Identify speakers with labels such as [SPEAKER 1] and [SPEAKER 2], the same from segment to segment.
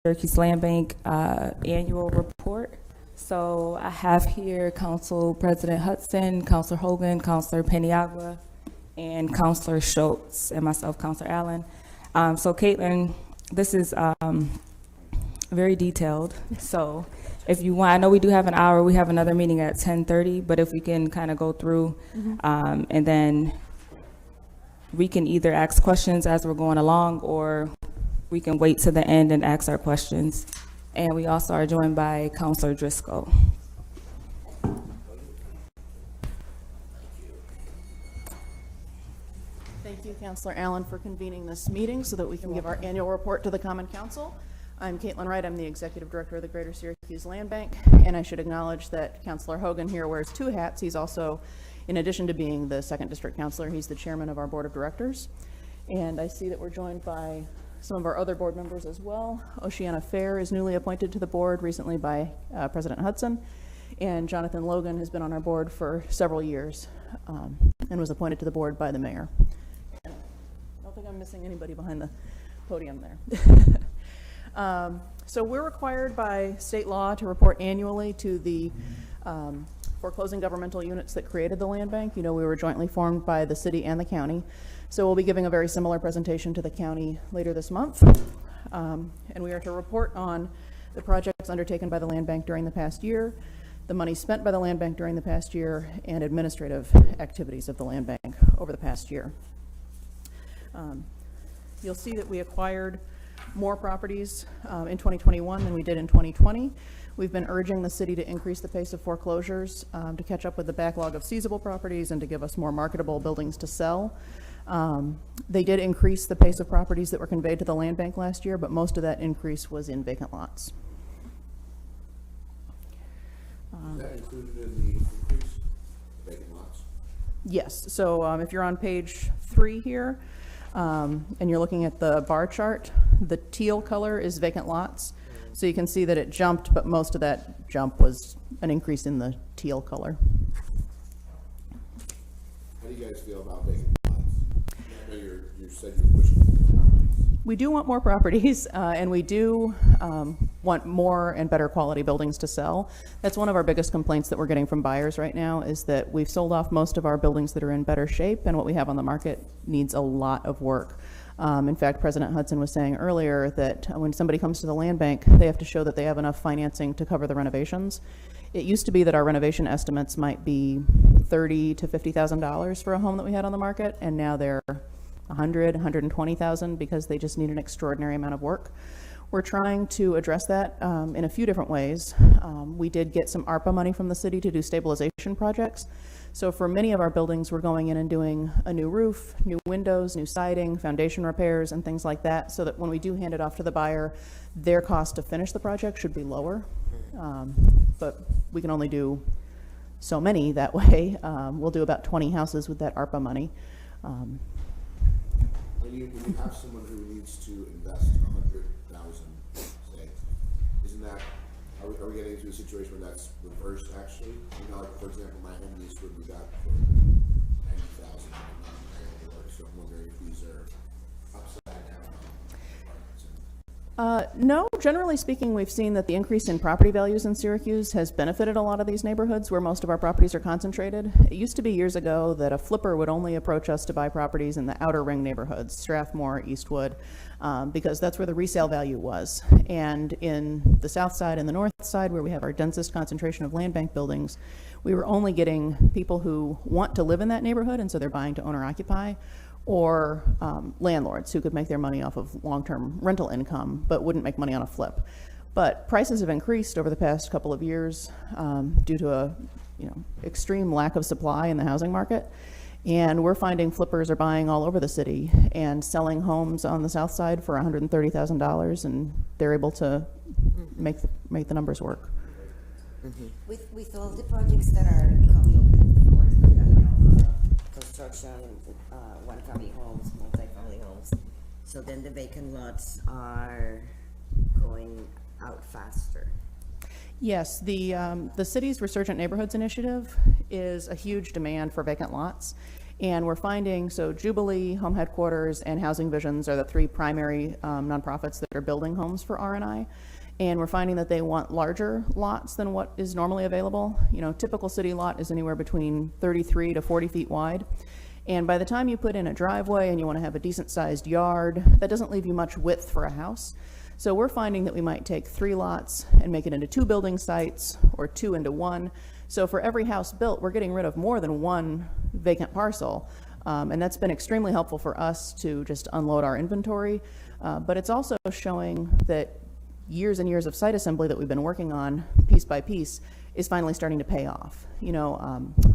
[SPEAKER 1] Syracuse Land Bank annual report. So I have here Council President Hudson, Councilor Hogan, Councilor Peniagua, and Councilor Schultz, and myself, Councilor Allen. So Caitlin, this is very detailed. So if you want, I know we do have an hour, we have another meeting at 10:30, but if we can kind of go through and then we can either ask questions as we're going along, or we can wait to the end and ask our questions. And we also are joined by Councilor Driscoll.
[SPEAKER 2] Thank you, Councilor Allen, for convening this meeting so that we can give our annual report to the Common Council. I'm Caitlin Wright. I'm the Executive Director of the Greater Syracuse Land Bank, and I should acknowledge that Councilor Hogan here wears two hats. He's also, in addition to being the second district councilor, he's the chairman of our board of directors. And I see that we're joined by some of our other board members as well. Oceana Fair is newly appointed to the board recently by President Hudson, and Jonathan Logan has been on our board for several years and was appointed to the board by the mayor. I don't think I'm missing anybody behind the podium there. So we're required by state law to report annually to the foreclosing governmental units that created the land bank. You know, we were jointly formed by the city and the county. So we'll be giving a very similar presentation to the county later this month. And we are to report on the projects undertaken by the land bank during the past year, the money spent by the land bank during the past year, and administrative activities of the land bank over the past year. You'll see that we acquired more properties in 2021 than we did in 2020. We've been urging the city to increase the pace of foreclosures to catch up with the backlog of seizable properties and to give us more marketable buildings to sell. They did increase the pace of properties that were conveyed to the land bank last year, but most of that increase was in vacant lots.
[SPEAKER 3] Is that included in the increase, vacant lots?
[SPEAKER 2] Yes, so if you're on page 3 here, and you're looking at the bar chart, the teal color is vacant lots. So you can see that it jumped, but most of that jump was an increase in the teal color.
[SPEAKER 3] How do you guys feel about vacant lots? I know you said you're pushing for properties.
[SPEAKER 2] We do want more properties, and we do want more and better quality buildings to sell. That's one of our biggest complaints that we're getting from buyers right now, is that we've sold off most of our buildings that are in better shape, and what we have on the market needs a lot of work. In fact, President Hudson was saying earlier that when somebody comes to the land bank, they have to show that they have enough financing to cover the renovations. It used to be that our renovation estimates might be $30,000 to $50,000 for a home that we had on the market, and now they're $100,000, $120,000 because they just need an extraordinary amount of work. We're trying to address that in a few different ways. We did get some ARPA money from the city to do stabilization projects. So for many of our buildings, we're going in and doing a new roof, new windows, new siding, foundation repairs, and things like that, so that when we do hand it off to the buyer, their cost to finish the project should be lower. But we can only do so many that way. We'll do about 20 houses with that ARPA money.
[SPEAKER 3] When you have someone who needs to invest $100,000, say, isn't that, are we getting into a situation where that's reversed actually? You know, like for example, my home lease would be got for $90,000, so I'm wondering if these are upside down.
[SPEAKER 2] No, generally speaking, we've seen that the increase in property values in Syracuse has benefited a lot of these neighborhoods where most of our properties are concentrated. It used to be years ago that a flipper would only approach us to buy properties in the outer ring neighborhoods, Strathmore, Eastwood, because that's where the resale value was. And in the south side and the north side, where we have our densest concentration of land bank buildings, we were only getting people who want to live in that neighborhood, and so they're buying to own or occupy, or landlords who could make their money off of long-term rental income but wouldn't make money on a flip. But prices have increased over the past couple of years due to a extreme lack of supply in the housing market, and we're finding flippers are buying all over the city and selling homes on the south side for $130,000, and they're able to make the numbers work.
[SPEAKER 4] With all the projects that are coming for construction, one-family homes, multi-family homes, so then the vacant lots are going out faster.
[SPEAKER 2] Yes, the city's Resurgent Neighborhoods Initiative is a huge demand for vacant lots, And we're finding, so Jubilee, Home Headquarters, and Housing Visions are the three primary nonprofits that are building homes for R&I. And we're finding that they want larger lots than what is normally available. You know, typical city lot is anywhere between 33 to 40 feet wide. And by the time you put in a driveway and you want to have a decent sized yard, that doesn't leave you much width for a house. So we're finding that we might take 3 lots and make it into 2 building sites or 2 into 1. So for every house built, we're getting rid of more than 1 vacant parcel. And that's been extremely helpful for us to just unload our inventory. But it's also showing that years and years of site assembly that we've been working on piece by piece is finally starting to pay off. You know,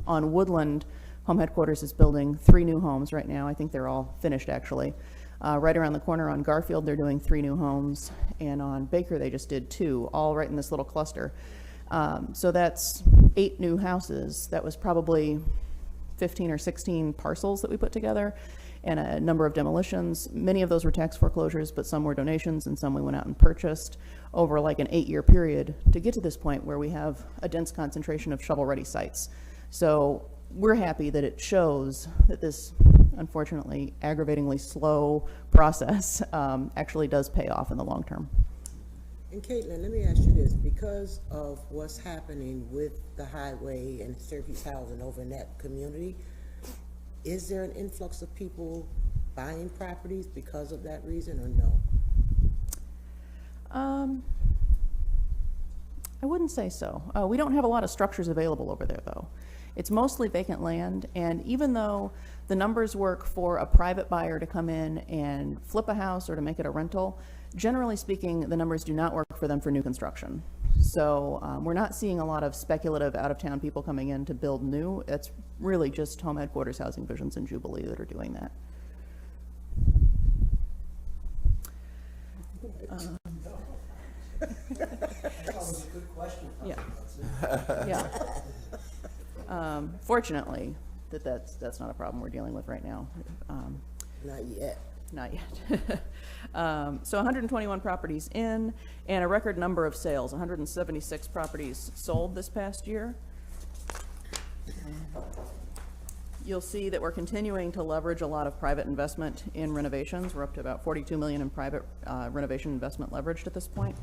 [SPEAKER 2] on Woodland, Home Headquarters is building 3 new homes right now. I think they're all finished actually. Right around the corner on Garfield, they're doing 3 new homes. And on Baker, they just did 2, all right in this little cluster. So that's 8 new houses. That was probably 15 or 16 parcels that we put together, and a number of demolitions. Many of those were tax foreclosures, but some were donations, and some we went out and purchased over like an 8-year period to get to this point where we have a dense concentration of shovel-ready sites. So we're happy that it shows that this, unfortunately, aggravatingly slow process actually does pay off in the long term.
[SPEAKER 5] And Caitlin, let me ask you this, because of what's happening with the highway and Syracuse housing over in that community, is there an influx of people buying properties because of that reason, or no?
[SPEAKER 2] I wouldn't say so. We don't have a lot of structures available over there, though. It's mostly vacant land, and even though the numbers work for a private buyer to come in and flip a house or to make it a rental, generally speaking, the numbers do not work for them for new construction. So we're not seeing a lot of speculative out-of-town people coming in to build new. It's really just Home Headquarters, Housing Visions, and Jubilee that are doing that.
[SPEAKER 6] That was a good question.
[SPEAKER 2] Yeah. Fortunately, that's not a problem we're dealing with right now.
[SPEAKER 5] Not yet.
[SPEAKER 2] Not yet. So 121 properties in, and a record number of sales, 176 properties sold this past year. You'll see that we're continuing to leverage a lot of private investment in renovations. We're up to about $42 million in private renovation investment leveraged at this point.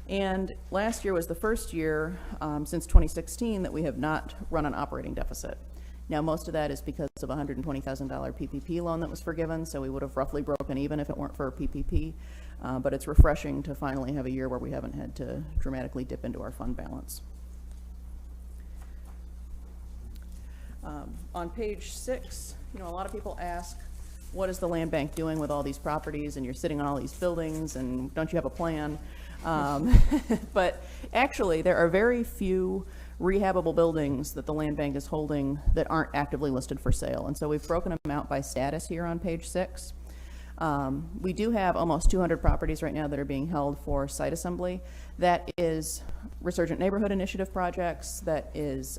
[SPEAKER 2] And last year was the first year since 2016 that we have not run an operating deficit. Now, most of that is because of a $120,000 PPP loan that was forgiven, so we would have roughly broken even if it weren't for PPP. But it's refreshing to finally have a year where we haven't had to dramatically dip into our fund balance. On page 6, you know, a lot of people ask, what is the land bank doing with all these properties, and you're sitting on all these buildings, and don't you have a plan? But actually, there are very few rehabable buildings that the land bank is holding that aren't actively listed for sale. And so we've broken them out by status here on page 6. We do have almost 200 properties right now that are being held for site assembly. That is Resurgent Neighborhood Initiative projects, that is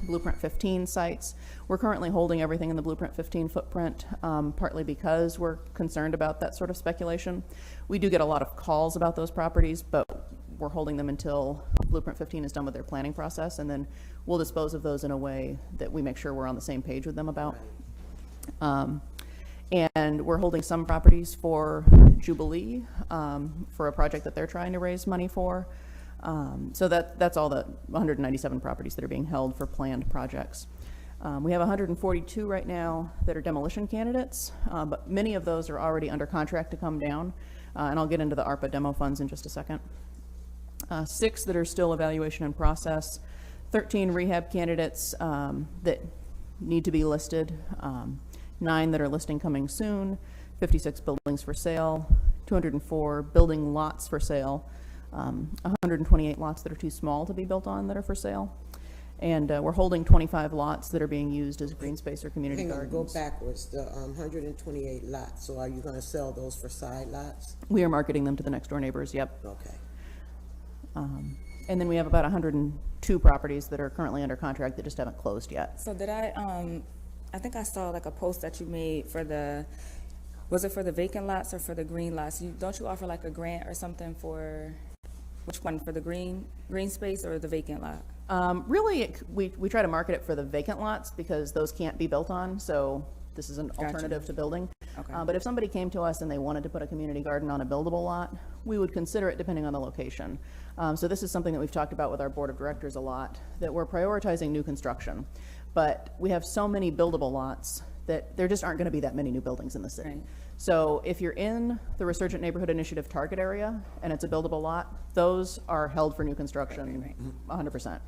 [SPEAKER 2] Blueprint 15 sites. We're currently holding everything in the Blueprint 15 footprint, partly because we're concerned about that sort of speculation. We do get a lot of calls about those properties, but we're holding them until Blueprint 15 is done with their planning process, and then we'll dispose of those in a way that we make sure we're on the same page with them about. And we're holding some properties for Jubilee for a project that they're trying to raise money for. So that's all the 197 properties that are being held for planned projects. We have 142 right now that are demolition candidates, but many of those are already under contract to come down, and I'll get into the ARPA demo funds in just a second. 6 that are still evaluation in process, 13 rehab candidates that need to be listed, 9 that are listing coming soon, 56 buildings for sale, 204 building lots for sale, 128 lots that are too small to be built on that are for sale, and we're holding 25 lots that are being used as green space or community gardens.
[SPEAKER 5] Go backwards, the 128 lots, so are you gonna sell those for side lots?
[SPEAKER 2] We are marketing them to the next door neighbors, yep.
[SPEAKER 5] Okay.
[SPEAKER 2] And then we have about 102 properties that are currently under contract that just haven't closed yet.
[SPEAKER 1] So did I think I saw like a post that you made for was it for the vacant lots or for the green lots? Don't you offer like a grant or something for, which one, for the green space or the vacant lot?
[SPEAKER 2] Really, we try to market it for the vacant lots because those can't be built on, so this is an alternative to building.
[SPEAKER 1] Okay.
[SPEAKER 2] But if somebody came to us and they wanted to put a community garden on a buildable lot, we would consider it depending on the location. So this is something that we've talked about with our board of directors a lot, that we're prioritizing new construction. But we have so many buildable lots that there just aren't going to be that many new buildings in the city.
[SPEAKER 1] Right.
[SPEAKER 2] So if you're in the Resurgent Neighborhood Initiative target area and it's a buildable lot, those are held for new construction 100%.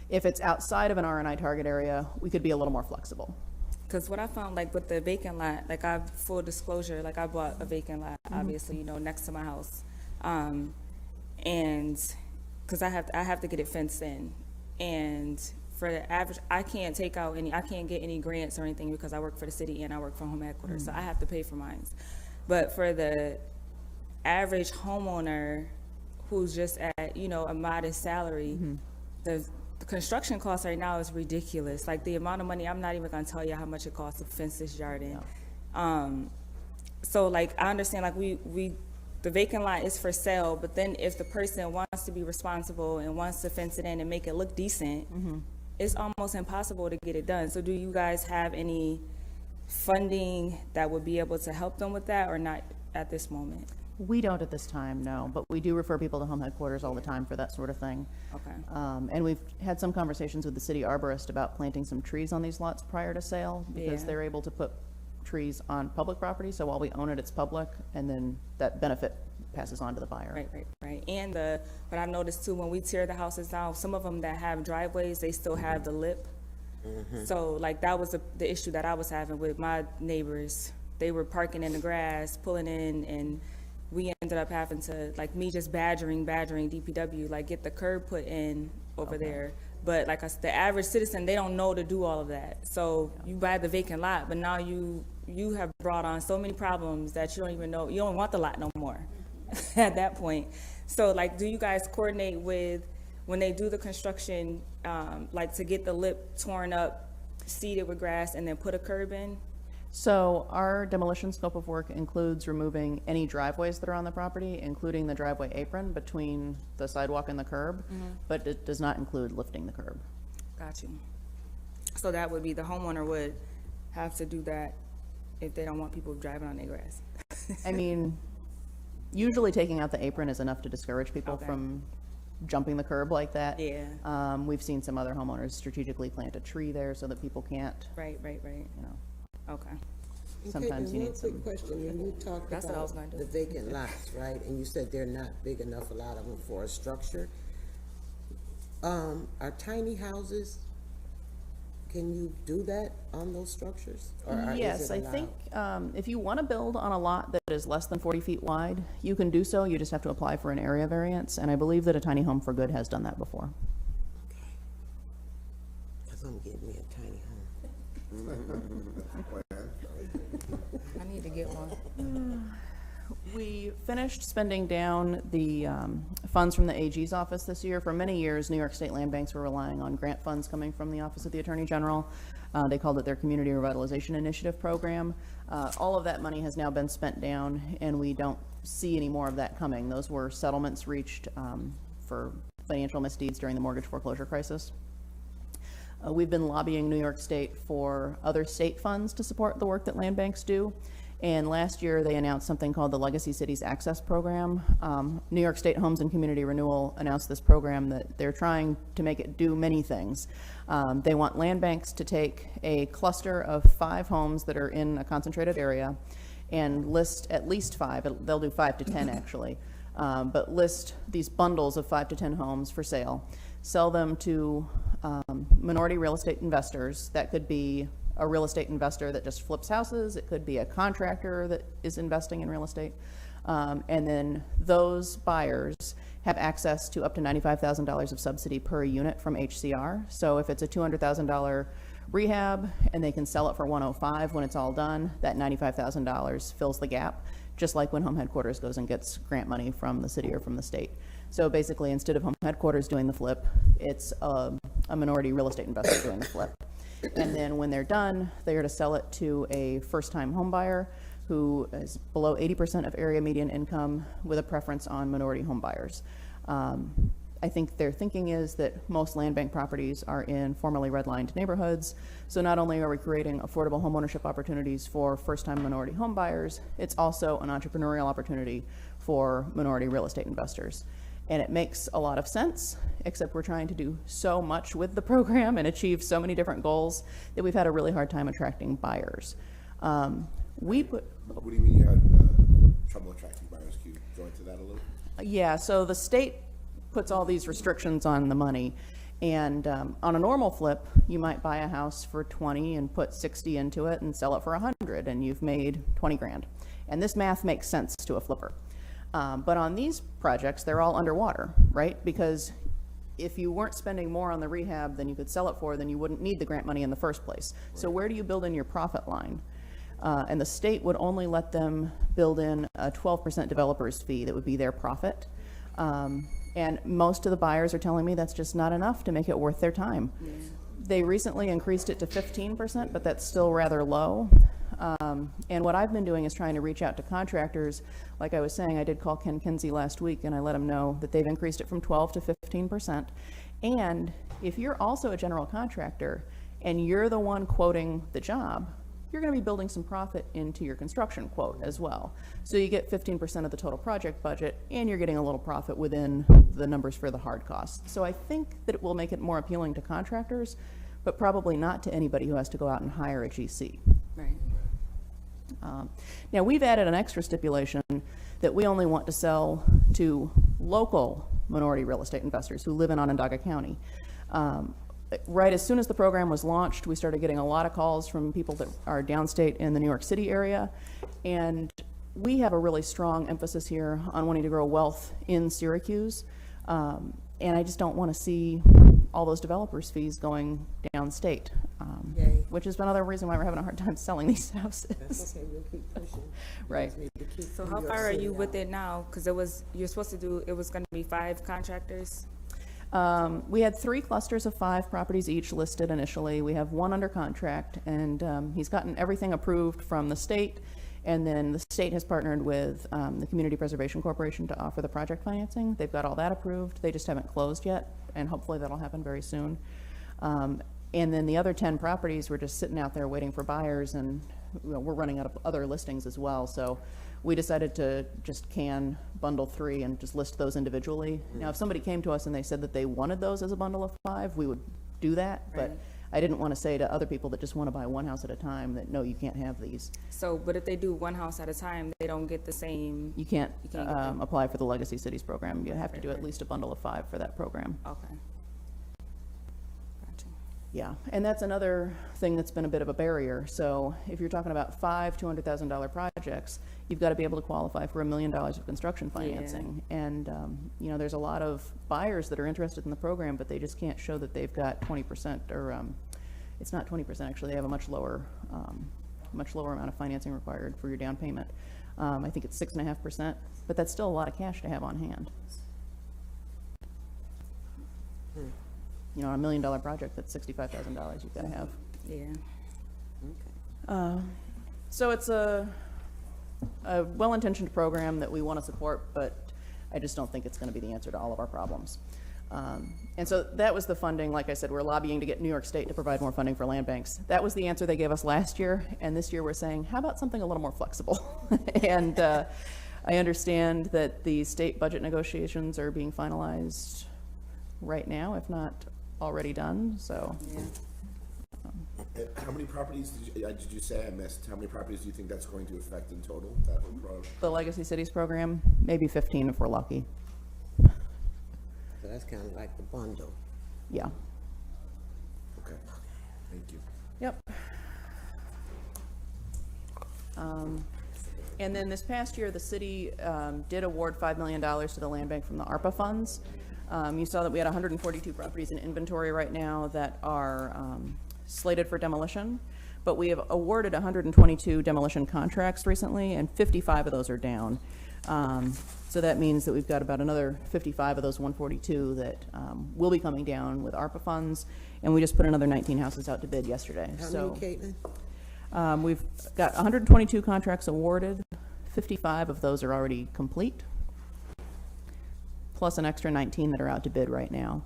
[SPEAKER 2] If it's outside of an R&I target area, we could be a little more flexible.
[SPEAKER 1] Because what I found, like with the vacant lot, like full disclosure, like I bought a vacant lot, obviously, you know, next to my house, and because I have to get it fenced in, and for the average, I can't get any grants or anything because I work for the city and I work for home headquarters, so I have to pay for mine. But for the average homeowner who's just at, you know, a modest salary, the construction cost right now is ridiculous. Like the amount of money, I'm not even gonna tell you how much it costs to fence this yard in. So like I understand, like the vacant lot is for sale, but then if the person wants to be responsible and wants to fence it in and make it look decent, it's almost impossible to get it done. So do you guys have any funding that would be able to help them with that, or not at this moment?
[SPEAKER 2] We don't at this time, no, but we do refer people to home headquarters all the time for that sort of thing.
[SPEAKER 1] Okay.
[SPEAKER 2] And we've had some conversations with the city arborist about planting some trees on these lots prior to sale, because
[SPEAKER 1] Yeah.
[SPEAKER 2] they're able to put trees on public property, so while we own it, it's public, and then that benefit passes on to the buyer.
[SPEAKER 1] Right. And but I noticed too, when we tear the houses down, some of them that have driveways, they still have the lip. So like that was the issue that I was having with my neighbors. They were parking in the grass, pulling in, and we ended up having to, like me just badgering DPW, like get the curb put in over there. But like the average citizen, they don't know to do all of that. So you buy the vacant lot, but now you have brought on so many problems that you don't even know, you don't want the lot no more at that point. So like, do you guys coordinate with, when they do the construction, like to get the lip torn up, seeded with grass, and then put a curb in?
[SPEAKER 2] So our demolition scope of work includes removing any driveways that are on the property, including the driveway apron between the sidewalk and the curb, but it does not include lifting the curb.
[SPEAKER 1] Got you. So that would be, the homeowner would have to do that if they don't want people driving on their grass.
[SPEAKER 2] I mean, usually taking out the apron is enough to discourage people
[SPEAKER 1] Okay.
[SPEAKER 2] from jumping the curb like that.
[SPEAKER 1] Yeah.
[SPEAKER 2] We've seen some other homeowners strategically plant a tree there so that people can't,
[SPEAKER 1] Right.
[SPEAKER 2] you know.
[SPEAKER 1] Okay.
[SPEAKER 2] Sometimes you need
[SPEAKER 5] One
[SPEAKER 2] some.
[SPEAKER 5] quick question, when you talked
[SPEAKER 1] That's what I was
[SPEAKER 5] about
[SPEAKER 1] gonna do.
[SPEAKER 5] the vacant lots, right, and you said they're not big enough, a lot of them, for a structure. Are tiny houses, can you do that on those structures? Or is
[SPEAKER 2] Yes,
[SPEAKER 5] it
[SPEAKER 2] I
[SPEAKER 5] allowed?
[SPEAKER 2] think if you want to build on a lot that is less than 40 feet wide, you can do so. You just have to apply for an area variance, and I believe that a tiny home for good has done that before.
[SPEAKER 5] Cause I'm getting me a tiny home.
[SPEAKER 1] I need to get one.
[SPEAKER 2] We finished spending down the funds from the AG's office this year. For many years, New York State land banks were relying on grant funds coming from the Office of the Attorney General. They called it their Community Revitalization Initiative Program. All of that money has now been spent down, and we don't see any more of that coming. Those were settlements reached for financial misdeeds during the mortgage foreclosure crisis. We've been lobbying New York State for other state funds to support the work that land banks do. And last year, they announced something called the Legacy Cities Access Program. New York State Homes and Community Renewal announced this program that they're trying to make it do many things. They want land banks to take a cluster of 5 homes that are in a concentrated area and list at least 5, they'll do 5 to 10 actually, but list these bundles of 5 to 10 homes for sale, sell them to minority real estate investors. That could be a real estate investor that just flips houses. It could be a contractor that is investing in real estate. And then those buyers have access to up to $95,000 of subsidy per unit from HCR. So if it's a $200,000 rehab and they can sell it for $105,000 when it's all done, that $95,000 fills the gap, just like when Home Headquarters goes and gets grant money from the city or from the state. So basically, instead of Home Headquarters doing the flip, it's a minority real estate investor doing the flip. And then when they're done, they are to sell it to a first-time home buyer who is below 80% of area median income with a preference on minority home buyers. I think their thinking is that most land bank properties are in formerly redlined neighborhoods. So not only are we creating affordable homeownership opportunities for first-time minority home buyers, it's also an entrepreneurial opportunity for minority real estate investors. And it makes a lot of sense, except we're trying to do so much with the program and achieve so many different goals that we've had a really hard time attracting buyers. We put,
[SPEAKER 3] What do you mean you had trouble attracting buyers? Can you go into that a little?
[SPEAKER 2] yeah, so the state puts all these restrictions on the money. And on a normal flip, you might buy a house for 20 and put 60 into it and sell it for 100, and you've made 20 grand. And this math makes sense to a flipper. But on these projects, they're all underwater, right? Because if you weren't spending more on the rehab than you could sell it for, then you wouldn't need the grant money in the first place. Right. So where do you build in your profit line? And the state would only let them build in a 12% developer's fee that would be their profit. And most of the buyers are telling me that's just not enough to make it worth their time. They recently increased it to 15%, but that's still rather low. And what I've been doing is trying to reach out to contractors. Like I was saying, I did call Ken Kinsey last week, and I let him know that they've increased it from 12 to 15%. And if you're also a general contractor and you're the one quoting the job, you're going to be building some profit into your construction quote as well. So you get 15% of the total project budget, and you're getting a little profit within the numbers for the hard costs. So I think that it will make it more appealing to contractors, but probably not to anybody who has to go out and hire a GC.
[SPEAKER 1] Right.
[SPEAKER 2] Now, we've added an extra stipulation that we only want to sell to local minority real estate investors who live in Onondaga County. Right as soon as the program was launched, we started getting a lot of calls from people that are downstate in the New York City area. And we have a really strong emphasis here on wanting to grow wealth in Syracuse. And I just don't want to see all those developers' fees going downstate,
[SPEAKER 5] Yay.
[SPEAKER 2] which is another reason why we're having a hard time selling these
[SPEAKER 5] That's
[SPEAKER 2] houses.
[SPEAKER 5] okay, we'll keep pushing. You
[SPEAKER 2] Right.
[SPEAKER 5] guys need to keep
[SPEAKER 1] So
[SPEAKER 5] New
[SPEAKER 1] how
[SPEAKER 5] York
[SPEAKER 1] far are
[SPEAKER 5] City
[SPEAKER 1] you
[SPEAKER 5] out.
[SPEAKER 1] with it now? Because you're supposed to do, it was going to be 5 contractors.
[SPEAKER 2] We had 3 clusters of 5 properties each listed initially. We have 1 under contract, and he's gotten everything approved from the state. And then the state has partnered with the Community Preservation Corporation to offer the project financing. They've got all that approved. They just haven't closed yet, and hopefully that'll happen very soon. And then the other 10 properties were just sitting out there waiting for buyers, and we're running out of other listings as well. So we decided to just can bundle 3 and just list those individually. Now, if somebody came to us and they said that they wanted those as a bundle of 5, we would do that.
[SPEAKER 1] Right.
[SPEAKER 2] But I didn't want to say to other people that just want to buy one house at a time that, no, you can't have these.
[SPEAKER 1] So, but if they do one house at a time, they don't get the same.
[SPEAKER 2] You can't
[SPEAKER 1] can't get them.
[SPEAKER 2] apply for the Legacy Cities program. You have to do at least a bundle of 5 for that program.
[SPEAKER 1] Okay. Gotcha.
[SPEAKER 2] Yeah, and that's another thing that's been a bit of a barrier. So if you're talking about 5 $200,000 projects, you've got to be able to qualify for $1 million of construction financing. And, there's a lot of buyers that are interested in the program, but they just can't show that they've got 20% or, it's not 20% actually, they have a much lower amount of financing required for your down payment. I think it's 6.5%, but that's still a lot of cash to have on hand. A $1 million project, that's $65,000 you've got to have.
[SPEAKER 1] Yeah.
[SPEAKER 2] So it's a well-intentioned program that we want to support, but I just don't think it's going to be the answer to all of our problems. And so that was the funding. Like I said, we're lobbying to get New York State to provide more funding for land banks. That was the answer they gave us last year, and this year we're saying, how about something a little more flexible? And I understand that the state budget negotiations are being finalized right now, if not already done, so.
[SPEAKER 1] Yeah.
[SPEAKER 3] And how many properties did you say I missed? How many properties do you think that's going to affect in total, that whole program?
[SPEAKER 2] The Legacy Cities program, maybe 15 if we're lucky.
[SPEAKER 5] So that's kind of like the bundle.
[SPEAKER 2] Yeah.
[SPEAKER 3] Okay, thank you.
[SPEAKER 2] Yep. And then this past year, the city did award $5 million to the land bank from the ARPA funds. You saw that we had 142 properties in inventory right now that are slated for demolition, but we have awarded 122 demolition contracts recently, and 55 of those are down. So that means that we've got about another 55 of those 142 that will be coming down with ARPA funds, and we just put another 19 houses out to bid yesterday.
[SPEAKER 5] How
[SPEAKER 2] So
[SPEAKER 5] many, Caitlin?
[SPEAKER 2] we've got 122 contracts awarded. 55 of those are already complete. plus an extra 19 that are out to bid right now.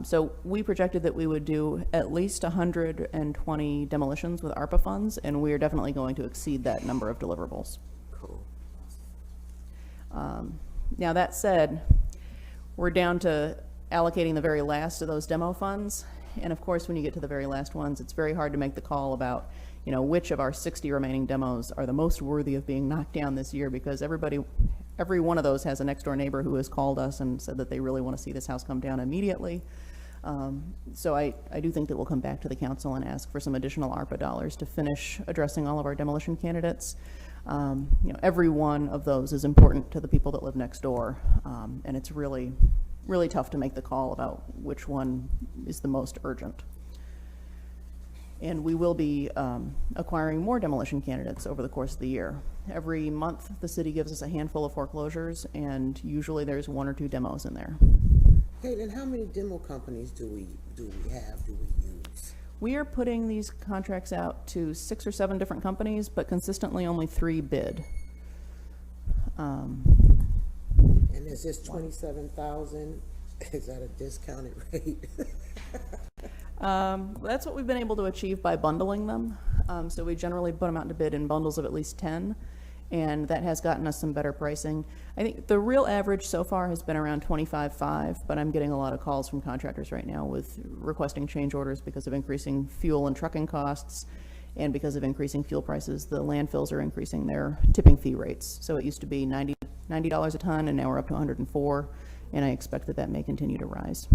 [SPEAKER 2] So we projected that we would do at least 120 demolitions with ARPA funds, and we are definitely going to exceed that number of deliverables.
[SPEAKER 5] Cool.
[SPEAKER 2] Now that said, we're down to allocating the very last of those demo funds. And of course, when you get to the very last ones, it's very hard to make the call about, you know, which of our 60 remaining demos are the most worthy of being knocked down this year, because every one of those has a next door neighbor who has called us and said that they really want to see this house come down immediately. So I do think that we'll come back to the council and ask for some additional ARPA dollars to finish addressing all of our demolition candidates. You know, every one of those is important to the people that live next door, and it's really tough to make the call about which one is the most urgent. And we will be acquiring more demolition candidates over the course of the year. Every month, the city gives us a handful of foreclosures, and usually there's 1 or 2 demos in there.
[SPEAKER 5] Caitlin, how many demo companies do we use?
[SPEAKER 2] We are putting these contracts out to 6 or 7 different companies, but consistently only 3 bid.
[SPEAKER 5] And is this 27,000? Is that a discounted rate?
[SPEAKER 2] That's what we've been able to achieve by bundling them. So we generally put them out to bid in bundles of at least 10, and that has gotten us some better pricing. I think the real average so far has been around 25.5, but I'm getting a lot of calls from contractors right now with requesting change orders because of increasing fuel and trucking costs, and because of increasing fuel prices. The landfills are increasing their tipping fee rates. So it used to be $90 a ton, and now we're up to 104, and I expect that that may continue to rise.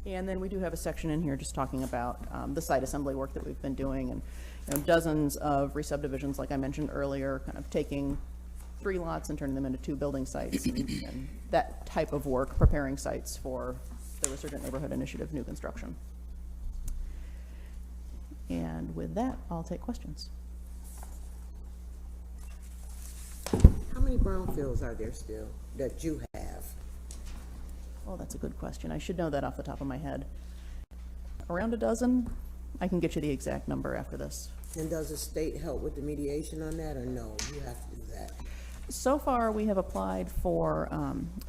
[SPEAKER 2] And then we do have a section in here just talking about the site assembly work that we've been doing, and you know, dozens of re-subdivisions, like I mentioned earlier, kind of taking 3 lots and turning them into 2 building sites, and that type of work, preparing sites for the Resurgent Neighborhood Initiative new construction. And with that, I'll take questions.
[SPEAKER 5] How many brownfields are there still that you have?
[SPEAKER 2] Oh, that's a good question. I should know that off the top of my head. Around a dozen. I can get you the exact number after this.
[SPEAKER 5] And does the state help with the mediation on that, or no, you have to do that?
[SPEAKER 2] So far, we have applied for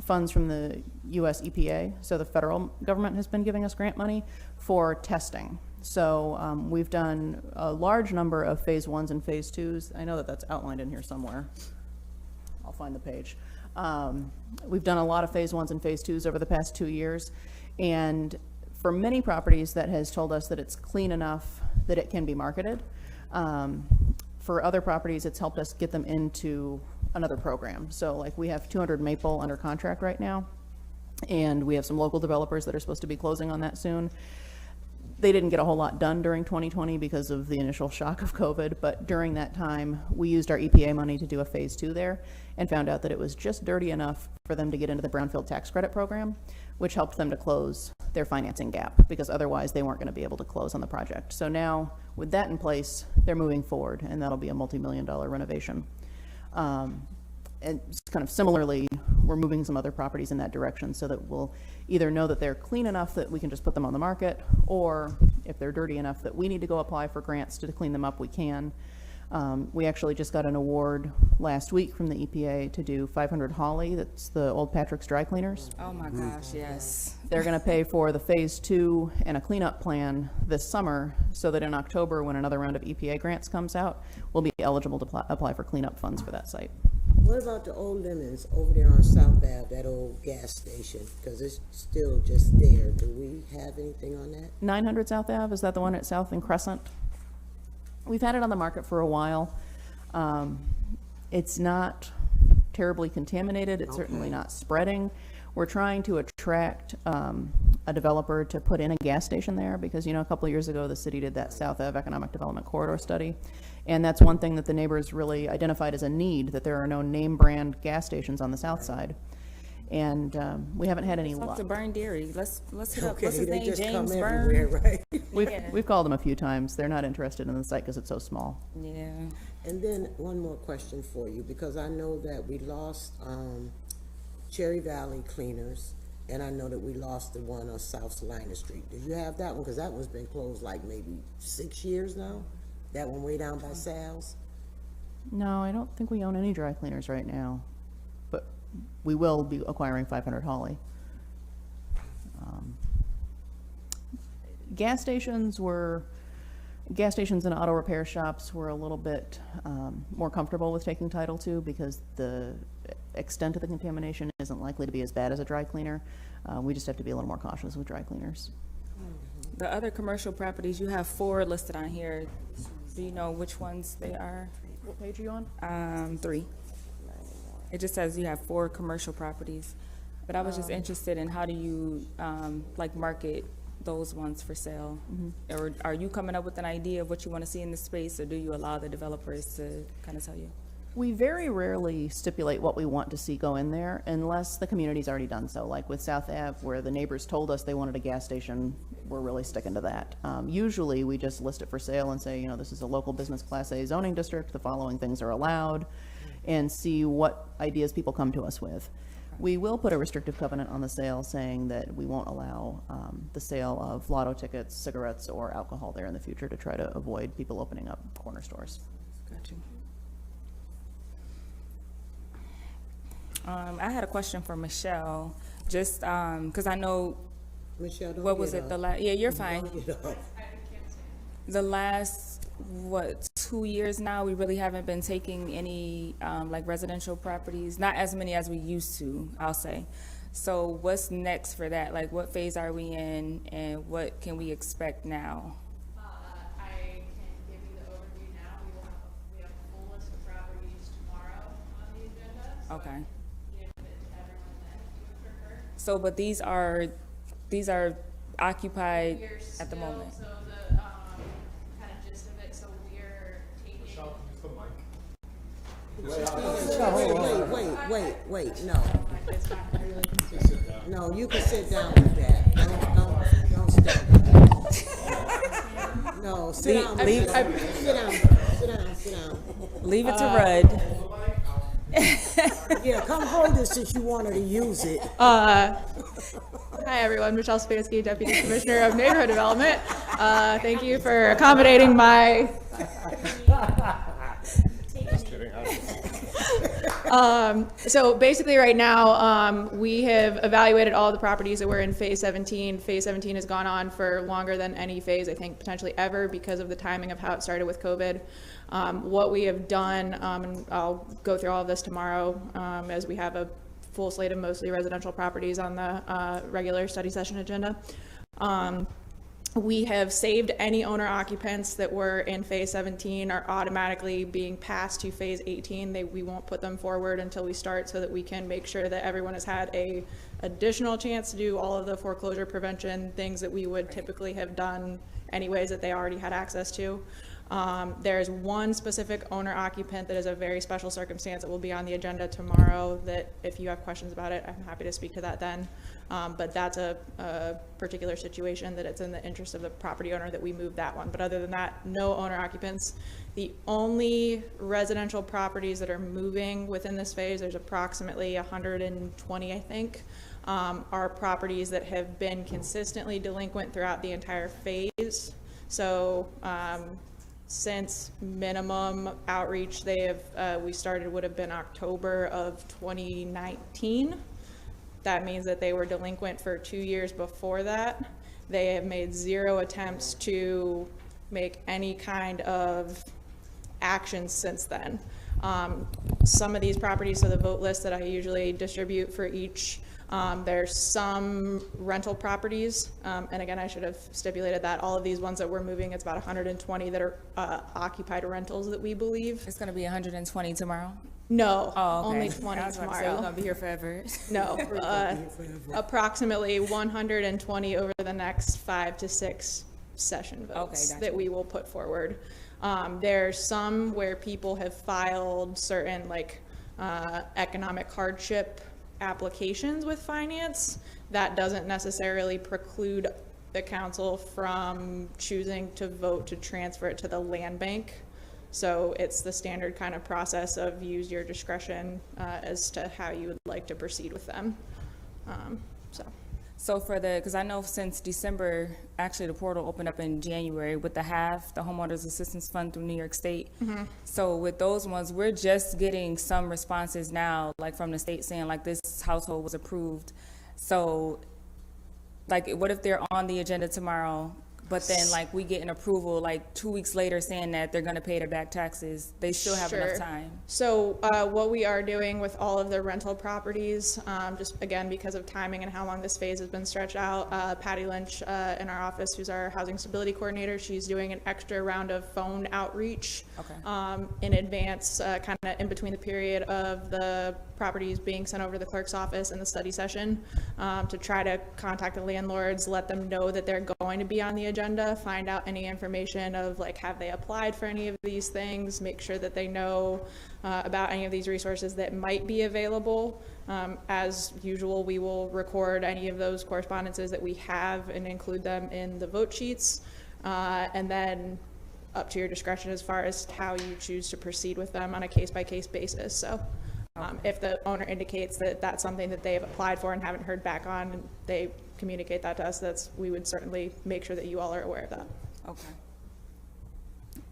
[SPEAKER 2] funds from the US EPA. So the federal government has been giving us grant money for testing. So we've done a large number of phase 1s and phase 2s. I know that that's outlined in here somewhere. I'll find the page. We've done a lot of phase 1s and phase 2s over the past 2 years. And for many properties, that has told us that it's clean enough that it can be marketed. For other properties, it's helped us get them into another program. So like we have 200 Maple under contract right now, and we have some local developers that are supposed to be closing on that soon. They didn't get a whole lot done during 2020 because of the initial shock of COVID, but during that time, we used our EPA money to do a phase 2 there and found out that it was just dirty enough for them to get into the Brownfield tax credit program, which helped them to close their financing gap, because otherwise they weren't going to be able to close on the project. So now, with that in place, they're moving forward, and that'll be a multi-million-dollar renovation. And kind of similarly, we're moving some other properties in that direction so that we'll either know that they're clean enough that we can just put them on the market, or if they're dirty enough that we need to go apply for grants to clean them up, we can. We actually just got an award last week from the EPA to do 500 Holly, that's the Old Patrick's dry cleaners.
[SPEAKER 1] Oh my gosh, yes.
[SPEAKER 2] They're going to pay for the phase 2 and a cleanup plan this summer, so that in October, when another round of EPA grants comes out, we'll be eligible to apply for cleanup funds for that site.
[SPEAKER 5] What about the old Lemons over there on South Ave, that old gas station? Because it's still just there. Do we have anything on that?
[SPEAKER 2] 900 South Ave, is that the one at South and Crescent? We've had it on the market for a while. It's not terribly contaminated. It's certainly not spreading. We're trying to attract a developer to put in a gas station there, because, you know, a couple of years ago, the city did that South Ave Economic Development Corridor study. And that's one thing that the neighbors really identified as a need, that there are no name brand gas stations on the south side. And we haven't had any
[SPEAKER 1] Talk
[SPEAKER 2] luck.
[SPEAKER 1] to Burn Dairy. Let's hit up.
[SPEAKER 5] Okay,
[SPEAKER 1] What's his
[SPEAKER 5] they
[SPEAKER 1] name?
[SPEAKER 5] just come
[SPEAKER 1] James
[SPEAKER 5] everywhere,
[SPEAKER 1] Burn.
[SPEAKER 5] right?
[SPEAKER 2] We've called them a few times. They're not interested in the site because it's so small.
[SPEAKER 1] Yeah.
[SPEAKER 5] And then one more question for you, because I know that we lost Cherry Valley Cleaners, And I know that we lost the one on South Salina Street. Did you have that one? Because that one's been closed like maybe 6 years now. That one way down by Sal's.
[SPEAKER 2] No, I don't think we own any dry cleaners right now, but we will be acquiring 500 Holly. Gas stations and auto repair shops were a little bit more comfortable with taking title to, because the extent of the contamination isn't likely to be as bad as a dry cleaner. We just have to be a little more cautious with dry cleaners.
[SPEAKER 1] The other commercial properties, you have 4 listed on here. Do you know which ones they are?
[SPEAKER 2] What page are you on?
[SPEAKER 1] 3. It just says you have 4 commercial properties. But I was just interested in, how do you, like, market those ones for sale? Or are you coming up with an idea of what you want to see in the space, or do you allow the developers to kind of tell you?
[SPEAKER 2] We very rarely stipulate what we want to see go in there unless the community's already done so, like with South Ave, where the neighbors told us they wanted a gas station. We're really sticking to that. Usually we just list it for sale and say, you know, this is a local business Class A zoning district, the following things are allowed, and see what ideas people come to us with. We will put a restrictive covenant on the sale saying that we won't allow the sale of lotto tickets, cigarettes, or alcohol there in the future, to try to avoid people opening up corner stores.
[SPEAKER 1] Got you. I had a question for Michelle, just because I know,
[SPEAKER 5] Michelle, don't
[SPEAKER 1] what was
[SPEAKER 5] get
[SPEAKER 1] it,
[SPEAKER 5] up.
[SPEAKER 1] yeah, you're fine.
[SPEAKER 5] Don't get up.
[SPEAKER 1] The last, 2 years now, we really haven't been taking any, like, residential properties, not as many as we used to, I'll say. So what's next for that? Like, what phase are we in, and what can we expect now?
[SPEAKER 7] I can give you the overview now. We have a full list of properties tomorrow on the agenda. So
[SPEAKER 1] Okay.
[SPEAKER 7] I can give it to everyone then, if you would prefer.
[SPEAKER 1] So, but these are occupied
[SPEAKER 7] We're
[SPEAKER 1] at the
[SPEAKER 7] still-
[SPEAKER 1] moment?
[SPEAKER 7] So the, kind of gist of it, so we're taking.
[SPEAKER 5] Wait, no. No, you can sit down with that. Don't stand. No, sit down. Sit down.
[SPEAKER 1] Leave it to Rudd.
[SPEAKER 5] Yeah, come hold it since you wanted to use it.
[SPEAKER 7] Hi, everyone. Michelle Spassky, Deputy Commissioner of Neighborhood Development. Thank you for accommodating my. So basically right now, we have evaluated all the properties that were in Phase 17. Phase 17 has gone on for longer than any phase, I think, potentially ever, because of the timing of how it started with COVID. What we have done, and I'll go through all of this tomorrow, as we have a full slate of mostly residential properties on the regular study session agenda. We have saved any owner occupants that were in Phase 17 are automatically being passed to Phase 18. We won't put them forward until we start, so that we can make sure that everyone has had a additional chance to do all of the foreclosure prevention things that we would typically have done anyways, that they already had access to. There's one specific owner occupant that is a very special circumstance that will be on the agenda tomorrow, that if you have questions about it, I'm happy to speak to that then. But that's a particular situation that it's in the interest of the property owner that we move that one. But other than that, no owner occupants. The only residential properties that are moving within this phase, there's approximately 120, I think, are properties that have been consistently delinquent throughout the entire phase. So since minimum outreach we started would have been October of 2019. That means that they were delinquent for 2 years before that. They have made 0 attempts to make any kind of action since then. Some of these properties, so the vote list that I usually distribute for each, there's some rental properties, and again, I should have stipulated that all of these ones that we're moving, it's about 120 that are occupied rentals that we believe.
[SPEAKER 1] It's gonna be 120 tomorrow?
[SPEAKER 2] No,
[SPEAKER 1] Oh, okay.
[SPEAKER 2] only 20
[SPEAKER 1] I was about to say,
[SPEAKER 2] tomorrow.
[SPEAKER 1] we're gonna be here forever.
[SPEAKER 2] No, approximately 120 over the next 5 to 6 session votes
[SPEAKER 1] gotcha.
[SPEAKER 2] that we will put forward. There's some where people have filed certain economic hardship applications with finance. That doesn't necessarily preclude the council from choosing to vote to transfer it to the land bank. So it's the standard kind of process of use your discretion as to how you would like to proceed with them.
[SPEAKER 1] So for because I know since December, actually the portal opened up in January with the Homeowners Assistance Fund through New York State. So with those ones, we're just getting some responses now, like from the state saying like this household was approved. So like, what if they're on the agenda tomorrow, but then like we get an approval like 2 weeks later saying that they're gonna pay their back taxes? They still have enough
[SPEAKER 7] Sure.
[SPEAKER 1] time.
[SPEAKER 7] So what we are doing with all of the rental properties, just again because of timing and how long this phase has been stretched out, Patty Lynch in our office, who's our housing stability coordinator, she's doing an extra round of phone outreach in advance, kind of in between the period of the properties being sent over to the clerk's office and the study session, to try to contact the landlords, let them know that they're going to be on the agenda, find out any information of like, have they applied for any of these things, make sure that they know about any of these resources that might be available. As usual, we will record any of those correspondences that we have and include them in the vote sheets, and then up to your discretion as far as how you choose to proceed with them on a case-by-case basis. So if the owner indicates that that's something that they have applied for and haven't heard back on, and they communicate that to us, we would certainly make sure that you all are aware of that.
[SPEAKER 1] Okay.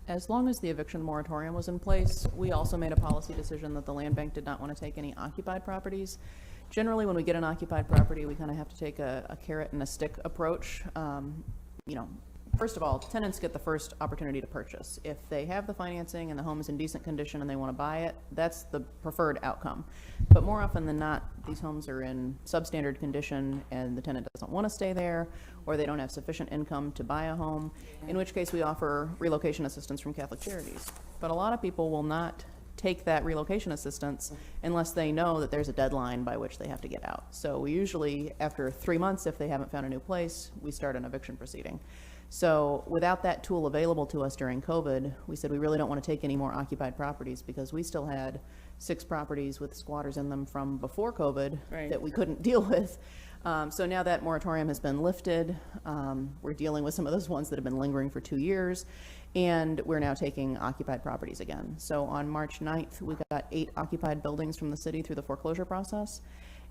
[SPEAKER 2] As long as the eviction moratorium was in place, we also made a policy decision that the land bank did not want to take any occupied properties. Generally, when we get an occupied property, we kind of have to take a carrot and a stick approach. You know, first of all, tenants get the first opportunity to purchase. If they have the financing and the home is in decent condition and they want to buy it, that's the preferred outcome. But more often than not, these homes are in substandard condition and the tenant doesn't want to stay there, or they don't have sufficient income to buy a home, in which case we offer relocation assistance from Catholic Charities. But a lot of people will not take that relocation assistance unless they know that there's a deadline by which they have to get out. So we usually, after 3 months, if they haven't found a new place, we start an eviction proceeding. So without that tool available to us during COVID, we said we really don't want to take any more occupied properties, because we still had 6 properties with squatters in them from before COVID that we couldn't deal with. So now that moratorium has been lifted, we're dealing with some of those ones that have been lingering for 2 years, and we're now taking occupied properties again. So on March 9th, we got 8 occupied buildings from the city through the foreclosure process.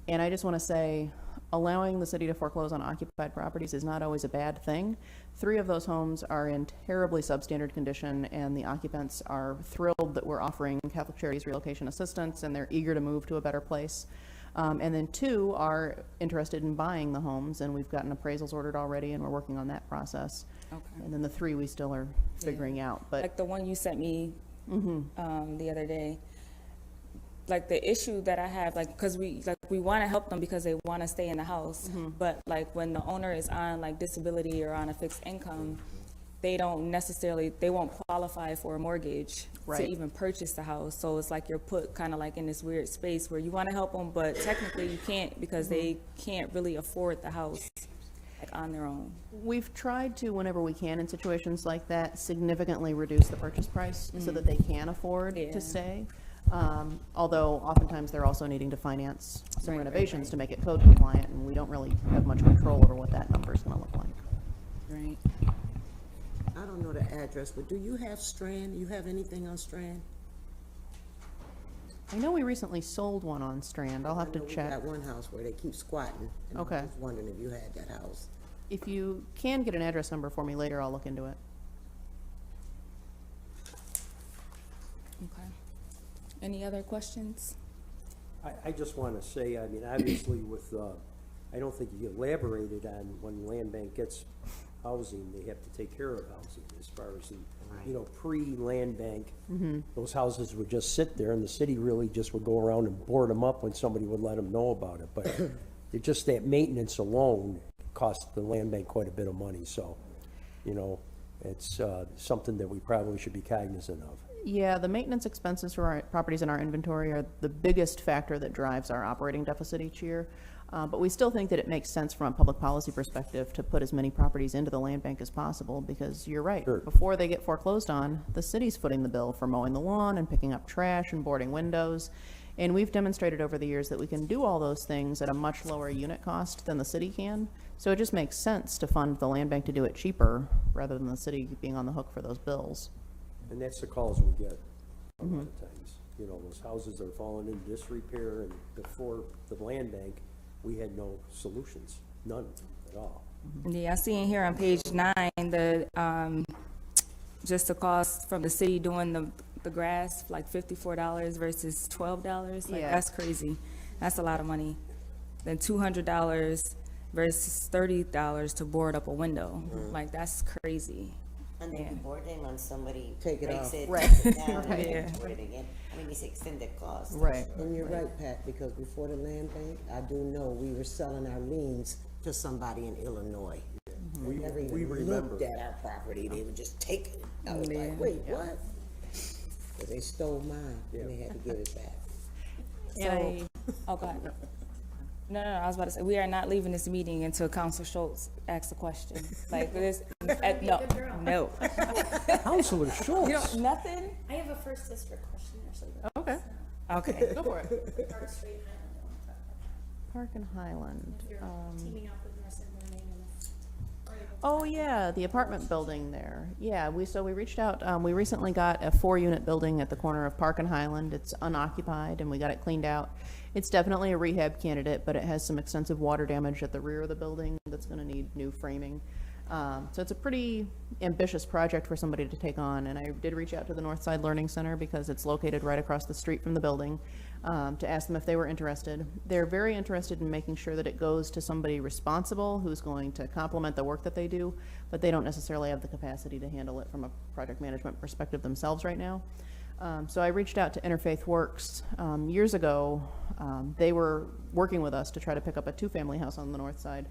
[SPEAKER 2] And I just want to say, allowing the city to foreclose on occupied properties is not always a bad thing. 3 of those homes are in terribly substandard condition, and the occupants are thrilled that we're offering Catholic Charities relocation assistance, and they're eager to move to a better place. And then 2 are interested in buying the homes, and we've gotten appraisals ordered already, and we're working on that process.
[SPEAKER 1] Okay.
[SPEAKER 2] And then the 3 we still are figuring out. But
[SPEAKER 1] Like the one you sent me the other day, like the issue that I have, like, because we want to help them because they want to stay in the house, but like when the owner is on like disability or on a fixed income, they won't qualify for a mortgage to even purchase the house. So it's like you're put kind of like in this weird space where you want to help them, but technically you can't, because they can't really afford the house like on their own.
[SPEAKER 2] we've tried to, whenever we can in situations like that, significantly reduce the purchase price so that they can afford to stay. Although oftentimes they're also needing to finance some renovations to make it code compliant, and we don't really have much control over what that number is going to look like.
[SPEAKER 1] Right.
[SPEAKER 5] I don't know the address, but do you have Strand? You have anything on Strand?
[SPEAKER 2] I know we recently sold one on Strand. I'll have
[SPEAKER 5] I
[SPEAKER 2] to
[SPEAKER 5] know we
[SPEAKER 2] check.
[SPEAKER 5] got one house where they keep squatting. And
[SPEAKER 2] Okay.
[SPEAKER 5] I was wondering if you had that house.
[SPEAKER 2] If you can get an address number for me later, I'll look into it.
[SPEAKER 1] Okay. Any other questions?
[SPEAKER 6] I just want to say, I mean, obviously with, I don't think you elaborated on when land bank gets housing, they have to take care of housing as far as the, you know, pre-land bank. Those houses would just sit there and the city really just would go around and board them up when somebody would let them know about it. But it just that maintenance alone cost the land bank quite a bit of money. So, you know, it's something that we probably should be cognizant of.
[SPEAKER 2] Yeah, the maintenance expenses for our properties in our inventory are the biggest factor that drives our operating deficit each year. But we still think that it makes sense from a public policy perspective to put as many properties into the land bank as possible, because you're right.
[SPEAKER 6] Sure.
[SPEAKER 2] Before they get foreclosed on, the city's footing the bill for mowing the lawn and picking up trash and boarding windows. And we've demonstrated over the years that we can do all those things at a much lower unit cost than the city can. So it just makes sense to fund the land bank to do it cheaper rather than the city being on the hook for those bills.
[SPEAKER 6] And that's the calls we get a lot of times. You know, those houses are falling into disrepair, and before the land bank, we had no solutions, none at all.
[SPEAKER 1] Yeah, I see in here on page 9, the, just the cost from the city doing the grass, like $54 versus $12. Like,
[SPEAKER 2] Yeah.
[SPEAKER 1] that's crazy. That's a lot of money. Then $200 versus $30 to board up a window. Like, that's crazy.
[SPEAKER 4] And then you board in on somebody
[SPEAKER 5] Take it
[SPEAKER 4] breaks
[SPEAKER 5] off.
[SPEAKER 4] it,
[SPEAKER 2] Right.
[SPEAKER 4] takes it down,
[SPEAKER 2] Right.
[SPEAKER 4] and then board it again. I mean, it's extended cost.
[SPEAKER 2] Right.
[SPEAKER 5] And you're right, Pat, because before the land bank, I do know we were selling our liens to somebody in Illinois. We never
[SPEAKER 6] we
[SPEAKER 5] even
[SPEAKER 6] remember.
[SPEAKER 5] looked at our property, they would just take it. I was
[SPEAKER 1] Yeah.
[SPEAKER 5] like, wait, what? But they stole mine, and they had to give it back.
[SPEAKER 2] And
[SPEAKER 1] Oh, go ahead. No, I was about to say, we are not leaving this meeting until Counselor Schultz asks a question. Like, this, no.
[SPEAKER 6] Counselor Schultz.
[SPEAKER 1] Nothing?
[SPEAKER 8] I have a first district question, actually.
[SPEAKER 2] Okay,
[SPEAKER 1] Okay.
[SPEAKER 2] go for it.
[SPEAKER 8] Park Street, Highland, I want to talk about
[SPEAKER 2] Park and Highland.
[SPEAKER 8] that. If you're teaming up with North Learning and are able to-
[SPEAKER 2] Oh, yeah, the apartment building there. Yeah, we reached out, we recently got a 4-unit building at the corner of Park and Highland. It's unoccupied and we got it cleaned out. It's definitely a rehab candidate, but it has some extensive water damage at the rear of the building that's gonna need new framing. So it's a pretty ambitious project for somebody to take on, and I did reach out to the Northside Learning Center because it's located right across the street from the building, to ask them if they were interested. They're very interested in making sure that it goes to somebody responsible who's going to complement the work that they do, but they don't necessarily have the capacity to handle it from a project management perspective themselves right now. So I reached out to Interfaith Works years ago. They were working with us to try to pick up a 2-family house on the north side.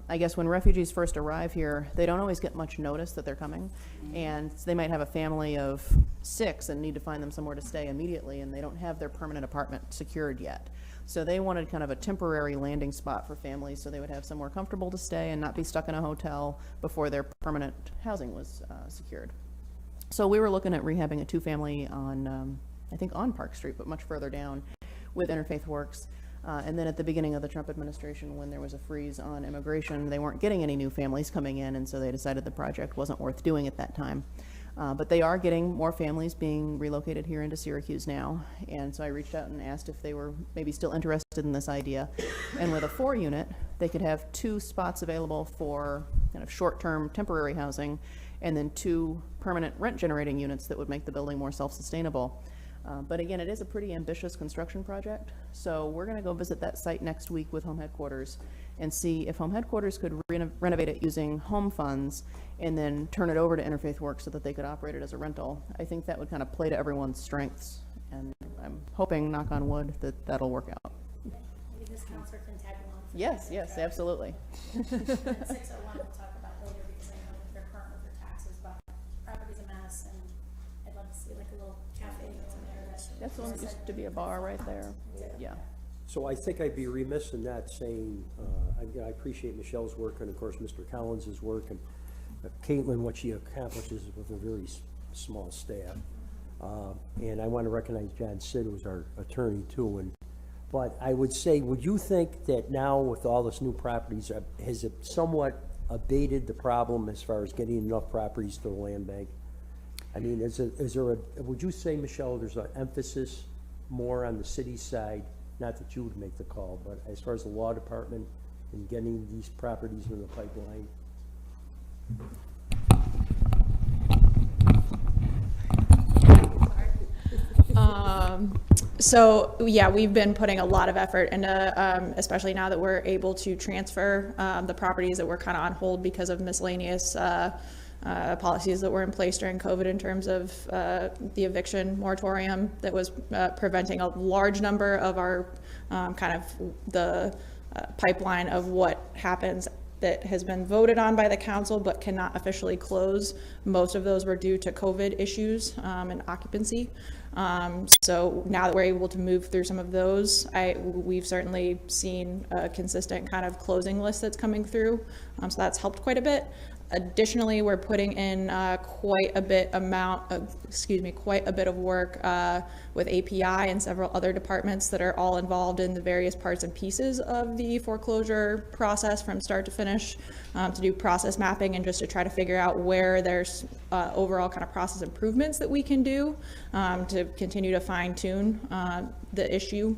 [SPEAKER 2] I guess when refugees first arrive here, they don't always get much notice that they're coming. And they might have a family of 6 and need to find them somewhere to stay immediately, and they don't have their permanent apartment secured yet. So they wanted kind of a temporary landing spot for families so they would have somewhere comfortable to stay and not be stuck in a hotel before their permanent housing was secured. So we were looking at rehabbing a 2-family on, I think on Park Street, but much further down with Interfaith Works. And then at the beginning of the Trump administration, when there was a freeze on immigration, they weren't getting any new families coming in, and so they decided the project wasn't worth doing at that time. But they are getting more families being relocated here into Syracuse now, and so I reached out and asked if they were maybe still interested in this idea. And with a 4-unit, they could have 2 spots available for kind of short-term temporary housing, and then 2 permanent rent-generating units that would make the building more self-sustainable. But again, it is a pretty ambitious construction project, so we're going to go visit that site next week with Home Headquarters and see if Home Headquarters could renovate it using home funds and then turn it over to Interfaith Works so that they could operate it as a rental. I think that would kind of play to everyone's strengths, and I'm hoping, knock on wood, that that'll work out.
[SPEAKER 8] Maybe this counselor can tag along.
[SPEAKER 2] Yes, yes, absolutely.
[SPEAKER 8] And 601 we'll talk about later because I know that they're current with their taxes, but property's a mess, and I'd love to see like a little cafe that's in there.
[SPEAKER 2] That's the one that used to be a bar right there. Yeah.
[SPEAKER 6] So I think I'd be remiss in not saying, I appreciate Michelle's work and of course Mr. Collins's work and Caitlin, what she accomplishes with a very small staff. And I want to recognize John Sid, who's our attorney too. But I would say, would you think that now with all this new properties, has it somewhat abated the problem as far as getting enough properties to the land bank? I mean, would you say, Michelle, there's an emphasis more on the city side, not that you would make the call, but as far as the law department and getting these properties in the pipeline?
[SPEAKER 7] So yeah, we've been putting a lot of effort into, especially now that we're able to transfer the properties that were kind of on hold because of miscellaneous policies that were in place during COVID in terms of the eviction moratorium that was preventing a large number of our kind of the pipeline of what happens that has been voted on by the council but cannot officially close. Most of those were due to COVID issues and occupancy. So now that we're able to move through some of those, we've certainly seen a consistent kind of closing list that's coming through. So that's helped quite a bit. Additionally, we're putting in quite a bit of work with API and several other departments that are all involved in the various parts and pieces of the foreclosure process from start to finish, to do process mapping and just to try to figure out where there's overall kind of process improvements that we can do to continue to fine tune the issue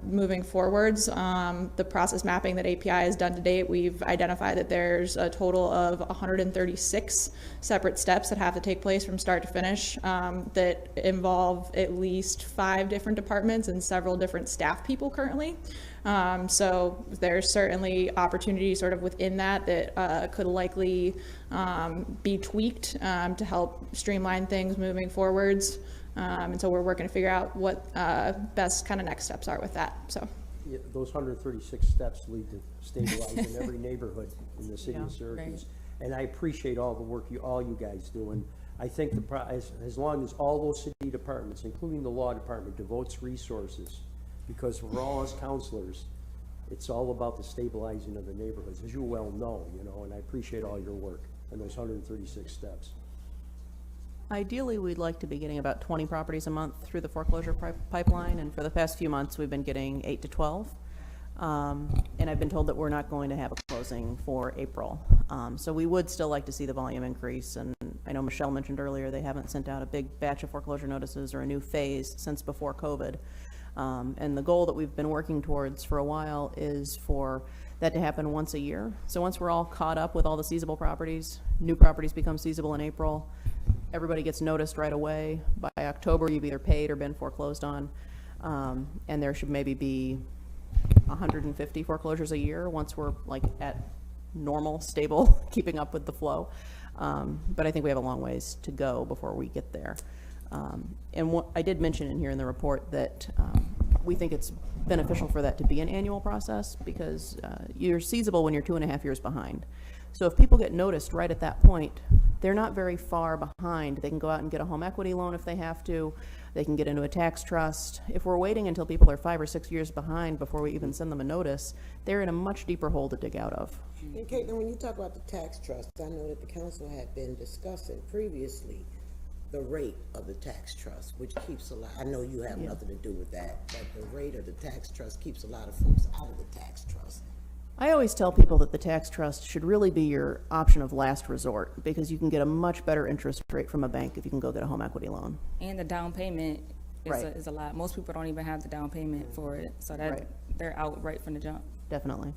[SPEAKER 7] moving forwards. The process mapping that API has done to date, we've identified that there's a total of 136 separate steps that have to take place from start to finish that involve at least 5 different departments and several different staff people currently. So there's certainly opportunity sort of within that could likely be tweaked to help streamline things moving forwards. And so we're working to figure out what best kind of next steps are with that. So
[SPEAKER 6] Yeah, those 136 steps lead to stabilizing every neighborhood in the city of Syracuse. And I appreciate all the work all you guys do. And I think as long as all those city departments, including the law department, devotes resources, because for all us counselors, it's all about the stabilizing of the neighborhoods, as you well know, and I appreciate all your work and those 136 steps.
[SPEAKER 2] Ideally, we'd like to be getting about 20 properties a month through the foreclosure pipeline, and for the past few months, we've been getting 8 to 12. And I've been told that we're not going to have a closing for April. So we would still like to see the volume increase, and I know Michelle mentioned earlier they haven't sent out a big batch of foreclosure notices or a new phase since before COVID. And the goal that we've been working towards for a while is for that to happen once a year. So once we're all caught up with all the seizable properties, new properties become seizable in April, everybody gets noticed right away. By October, you've either paid or been foreclosed on. And there should maybe be 150 foreclosures a year once we're like at normal, stable, keeping up with the flow. But I think we have a long ways to go before we get there. And what I did mention in here in the report that we think it's beneficial for that to be an annual process because you're seizable when you're 2.5 years behind. So if people get noticed right at that point, they're not very far behind. They can go out and get a home equity loan if they have to. They can get into a tax trust. If we're waiting until people are 5 or 6 years behind before we even send them a notice, they're in a much deeper hole to dig out of.
[SPEAKER 5] And Caitlin, when you talk about the tax trust, I know that the council had been discussing previously the rate of the tax trust, which keeps a lot, I know you have nothing to do with that, but the rate of the tax trust keeps a lot of folks out of the tax trust.
[SPEAKER 2] I always tell people that the tax trust should really be your option of last resort because you can get a much better interest rate from a bank if you can go get a home equity loan.
[SPEAKER 1] And the down payment is,
[SPEAKER 2] Right.
[SPEAKER 1] is a lot. Most people don't even have the down payment for it, so that
[SPEAKER 2] Right.
[SPEAKER 1] they're out right from the jump.
[SPEAKER 2] Definitely.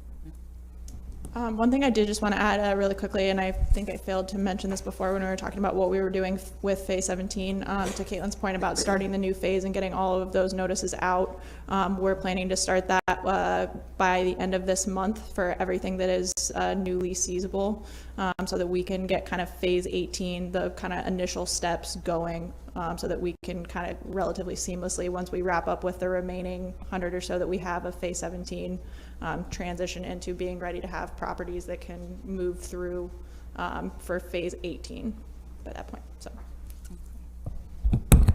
[SPEAKER 7] one thing I did just want to add really quickly, and I think I failed to mention this before when we were talking about what we were doing with Phase 17, to Caitlin's point about starting the new phase and getting all of those notices out. We're planning to start that by the end of this month for everything that is newly seizable, so that we can get kind of Phase 18, the kind of initial steps going, so that we can kind of relatively seamlessly, once we wrap up with the remaining 100 or so that we have of Phase 17, transition into being ready to have properties that can move through for Phase 18 by that point. So,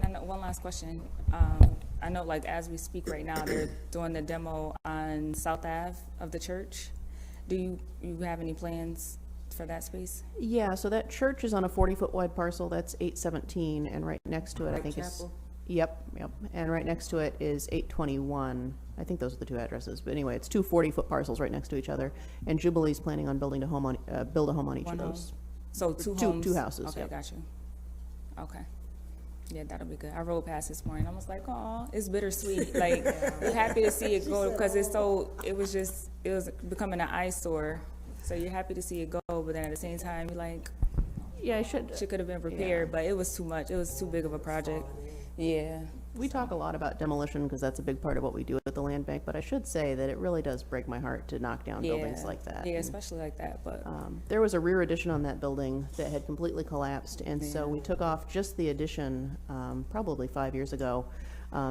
[SPEAKER 1] And one last question. I know, like, as we speak right now, they're doing the demo on South Ave of the church. Do you have any plans for that space?
[SPEAKER 2] Yeah, so that church is on a 40-foot wide parcel. That's 817, and right next to it, I think is. Yep. And right next to it is 821. I think those are the two addresses. But anyway, it's two 40-foot parcels right next to each other. And Jubilee's planning on build a home on each
[SPEAKER 1] One
[SPEAKER 2] of
[SPEAKER 1] home?
[SPEAKER 2] So
[SPEAKER 1] So two
[SPEAKER 2] houses.
[SPEAKER 1] Okay,
[SPEAKER 2] Yep.
[SPEAKER 1] got you. Okay. Yeah, that'll be good. I rode past this morning. I was like, oh, it's bittersweet. Like, you're happy to see it go because it was becoming an eyesore. So you're happy to see it go, but then at the same time, you're like,
[SPEAKER 2] Yeah, I should.
[SPEAKER 1] she could have been prepared, but it was too much. It was too big of a project. Yeah.
[SPEAKER 2] We talk a lot about demolition because that's a big part of what we do at the land bank, but I should say that it really does break my heart to knock down buildings like that.
[SPEAKER 1] Yeah, especially like that, but.
[SPEAKER 2] There was a rear addition on that building that had completely collapsed, and so we took off just the addition probably 5 years ago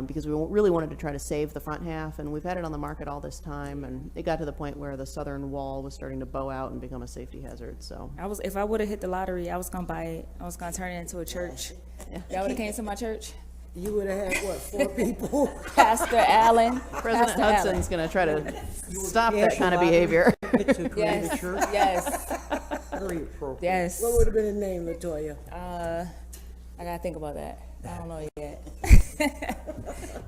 [SPEAKER 2] because we really wanted to try to save the front half, and we've had it on the market all this time, and it got to the point where the southern wall was starting to bow out and become a safety hazard. So
[SPEAKER 1] If I would have hit the lottery, I was gonna buy it. I was gonna turn it into a church. Y'all would have came to my church.
[SPEAKER 5] You would have had, what, 4 people?
[SPEAKER 1] Pastor Allen.
[SPEAKER 2] President
[SPEAKER 1] Pastor
[SPEAKER 2] Hudson's going to try to stop that kind of behavior.
[SPEAKER 6] To create a
[SPEAKER 1] Yes.
[SPEAKER 6] church,
[SPEAKER 1] Yes.
[SPEAKER 6] very appropriate.
[SPEAKER 1] Yes.
[SPEAKER 5] What would have been the name, LaToya?
[SPEAKER 1] I gotta think about that. I don't know yet.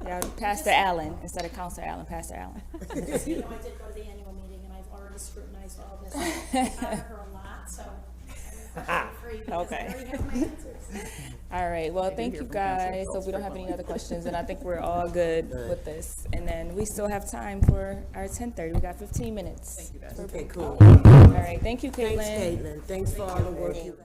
[SPEAKER 1] Yeah, Pastor Allen instead of Counselor Allen. Pastor Allen.
[SPEAKER 8] Just, you know, I did go to the annual meeting and I've already scrutinized all this. I've heard her a lot, so free because
[SPEAKER 7] Okay.
[SPEAKER 8] I already have my answers.
[SPEAKER 1] All right, well, thank you guys. So we don't have any other questions, and I think we're all good with this. And then we still have time for our 10:30. We got 15 minutes.
[SPEAKER 5] Okay, cool.
[SPEAKER 1] All right, thank you,
[SPEAKER 5] Thanks,
[SPEAKER 1] Caitlin.
[SPEAKER 5] Caitlin. Thanks for all the work you.